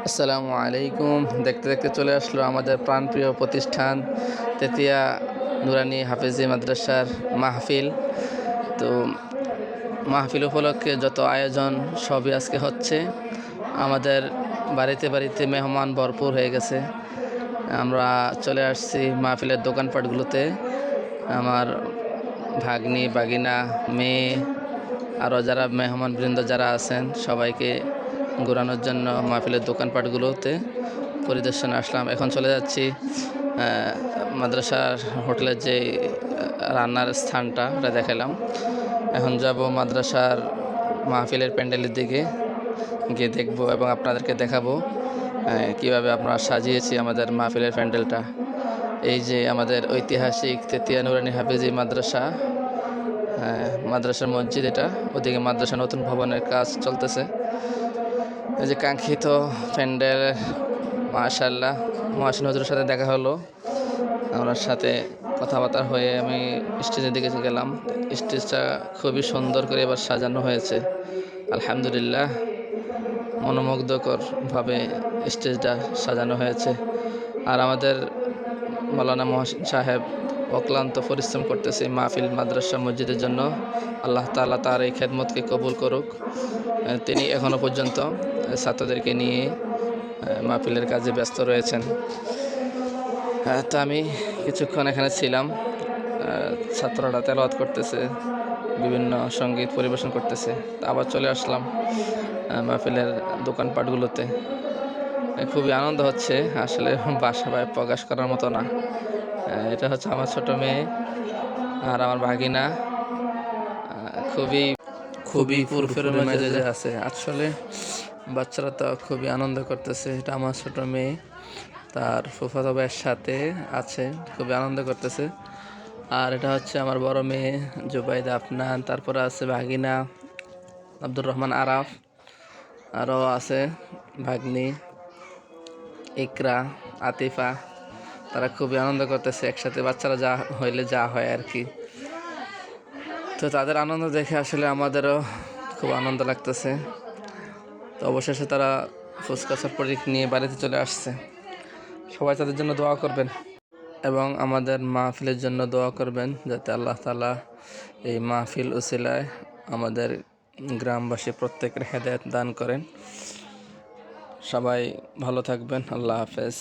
আসসালামু আলাইকুম। দেখতে দেখতে চলে আসলো আমাদের প্রাণপ্রিয় প্রতিষ্ঠান তেতিয়া নুরানি হাফেজি মাদ্রাসার মাহফিল। তো মাহফিল উপলক্ষে যত আয়োজন সবই আজকে হচ্ছে। আমাদের বাড়িতে বাড়িতে মেহমান ভরপুর হয়ে গেছে। আমরা চলে আসছি মাহফিলের দোকানপাটগুলোতে। আমার ভাগ্নি বাগিনা মেয়ে আরও যারা মেহমানবৃন্দ যারা আছেন সবাইকে ঘোরানোর জন্য মাহফিলের দোকানপাটগুলোতে পরিদর্শনে আসলাম। এখন চলে যাচ্ছি মাদ্রাসার হোটেলের যে রান্নার স্থানটা ওটা দেখালাম। এখন যাব মাদ্রাসার মাহফিলের প্যান্ডেলের দিকে গিয়ে দেখব এবং আপনাদেরকে দেখাবো কিভাবে আমরা সাজিয়েছি আমাদের মাহফিলের প্যান্ডেলটা। এই যে আমাদের ঐতিহাসিক তেতিয়া নুরানি হাফেজি মাদ্রাসা, মাদ্রাসার মসজিদ এটা, ওদিকে মাদ্রাসা নতুন ভবনের কাজ চলতেছে। এই যে কাঙ্ক্ষিত প্যান্ডেল, মাশাআল্লাহ মহাসিন হুজুরের সাথে দেখা হলো, ওনার সাথে কথাবার্তা হয়ে আমি স্টেজের দিকে গেলাম। স্টেজটা খুবই সুন্দর করে এবার সাজানো হয়েছে, আলহামদুলিল্লাহ মনোমুগ্ধকরভাবে স্টেজটা সাজানো হয়েছে। আর আমাদের মাওলানা মহসিন সাহেব অক্লান্ত পরিশ্রম করতেছে মাহফিল মাদ্রাসা মসজিদের জন্য। আল্লাহ তাআলা তার এই খেদমতকে কবুল করুক। তিনি এখনও পর্যন্ত ছাত্রদেরকে নিয়ে মাহফিলের কাজে ব্যস্ত রয়েছেন। তো আমি কিছুক্ষণ এখানে ছিলাম। ছাত্ররা তেলাওয়াত করতেছে, বিভিন্ন সঙ্গীত পরিবেশন করতেছে। আবার চলে আসলাম মাহফিলের দোকানপাটগুলোতে। খুবই আনন্দ হচ্ছে, আসলে বাসায় প্রকাশ করার মতো না। এটা হচ্ছে আমার ছোট মেয়ে আর আমার ভাগিনা, খুবই খুবই ফুরফুরে মেজাজে আছে। আসলে বাচ্চারা তো খুবই আনন্দ করতেছে। এটা আমার ছোট মেয়ে, তার ফুফাতো ভাইয়ের সাথে আছে, খুবই আনন্দ করতেছে। আর এটা হচ্ছে আমার বড় মেয়ে জুবাইদা আফনান, তারপরে আছে ভাগিনা আব্দুর রহমান আরাফ, আরও আছে ভাগ্নি ইকরা আতিফা। তারা খুবই আনন্দ করতেছে একসাথে, বাচ্চারা যা হইলে যা হয় আর কি। তো তাদের আনন্দ দেখে আসলে আমাদেরও খুব আনন্দ লাগতেছে। তো অবশেষে তারা ফুচকা চটপটি নিয়ে বাড়িতে চলে আসছে। সবাই তাদের জন্য দোয়া করবেন এবং আমাদের মাহফিলের জন্য দোয়া করবেন, যাতে আল্লাহ তাআলা এই মাহফিল উসিলায় আমাদের গ্রামবাসী প্রত্যেকের হেদায়েত দান করেন। সবাই ভালো থাকবেন। আল্লাহ হাফেজ।